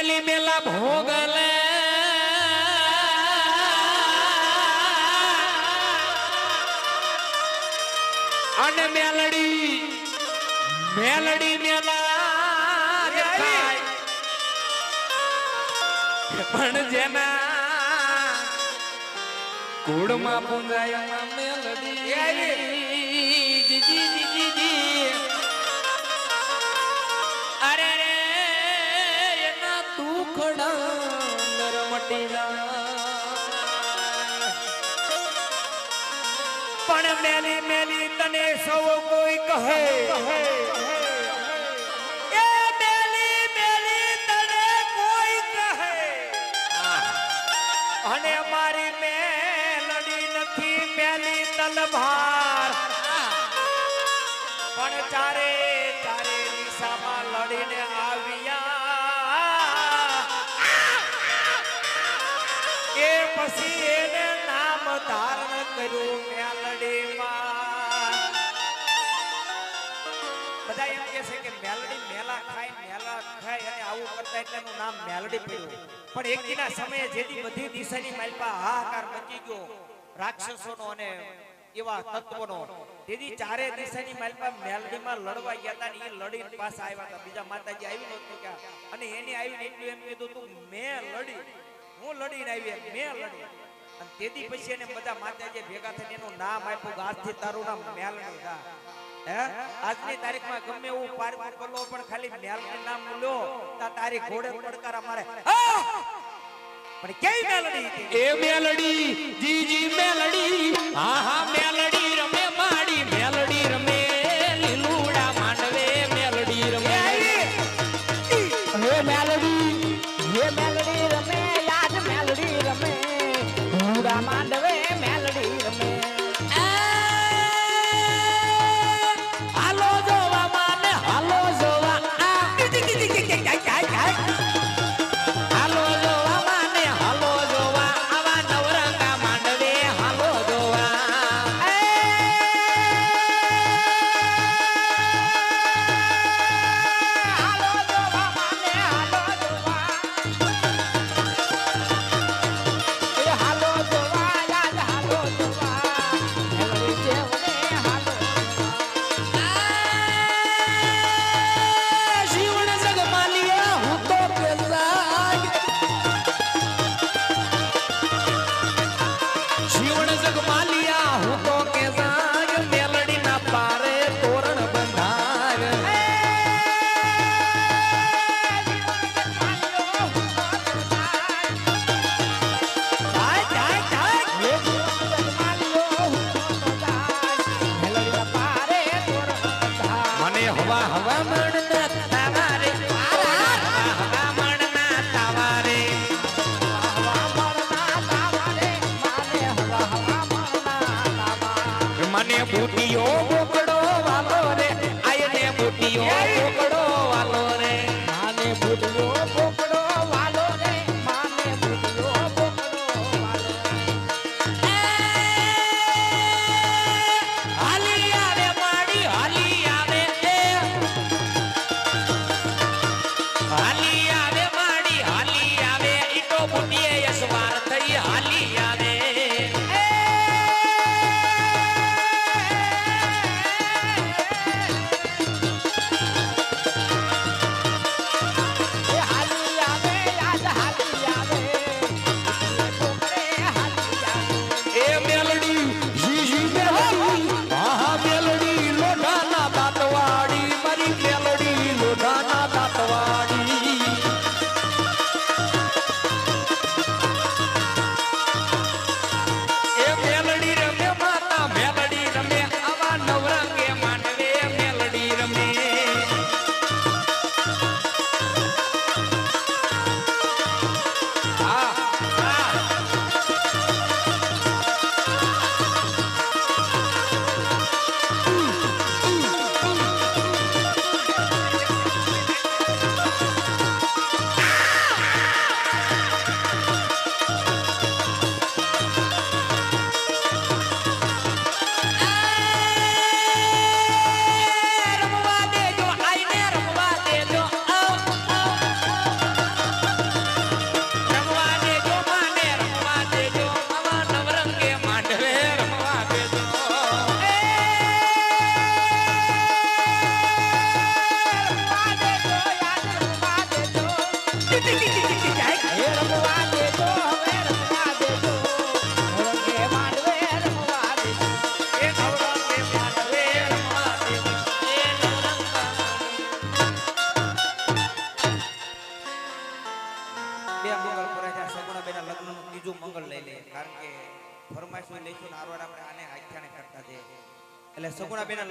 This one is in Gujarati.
મેલી મેલા ભોગલે અને મેલડી મેલડી મેલા પણ જેના કુળમાં પૂંજાય મેલડી જીજી જીજી અરે રે એના દુખડા અંદર મટી જાય પણ મેલી મેલી તને સૌ કોઈ કહે એ મેલી મેલી તને કોઈ કહે અને મારી મેલડી નથી મેલી તલવાર પણ ચારે ચારે દિશામાં લડીને આવ્યા એ પછી એને નામ ધારણ કર્યું મેલડીમાં બધા એમ કહે છે કે મેલડી મેલા ખાય અને આવું કરતા એટલે એનું નામ મેલડી પડ્યું પણ એક દિના સમયે જેથી બધી દિશાની માલપા હાહાકાર મચી ગયો રાક્ષસોનો અને એવા તત્વોનો તેથી ચારે દિશાની માલપા મેલડીમાં લડવા ગયા હતા ને એ લડીને પાછા આવ્યા હતા બીજા માતાજી આવી નહોતું કે અને એની આવીને એટલું એમ કીધું તું મેં લડી હું લડીને આવી મેં લડી અને તેથી પછી એને બધા માતાજી ભેગા થઈને એનું નામ આપ્યું આજથી તારું નામ મેલડી થા હે આજની તારીખમાં ગમે એવું પારકું કરલો પણ ખાલી મેલડી નામ લો તા તારી ઘોડે પડકારા મારે પણ કેવી મેલડી એ મેલડી જીજી મેલડી હા હા મેલડી રમે માડી મેલડી રમે લીલુડા માંડવે મેલડી રમે હે મેલડી રમે યાદ મેલડી રમે લીલુડા માંડવે મેલડી રમે હાલો જોવા માને હાલો જોવા હાલો જોવા માને હાલો જોવા આવા નવરંગા માંડવે હાલો જોવા હાલો જોવા માને હાલો જોવા એ હાલો જોવા યાદ હાલો જોવા મેલડી જેવને હાલો શિવણ જગમાલિયા હું તો પેલા શિવણ જગમાલિયા હું તો કે જાગ મેલડી ના પારે તોરણ બંધાગ મને હવા હવા મણના તાવારે હવા મણના તાવારે મને બુટીઓ બોકડો વાલો રે આયને બુટીઓ બોકડો વાલો રે માને બુડવો બોકડો વાલો રે માને બુડવો બોકડો વાલો હાલી આવે માડી હાલી આવે હાલી આવે માડી હાલી આવે ઈટો બુટીએ યસવાર થઈ હાલી આવે એ હાલી બીજું મંગળ લઈ લઈએ કારણ કે ફરમાઈશ લઈશું ને આરવાર આપણે આને આખ્યાને કરતા જઈએ એટલે સગુણાબેન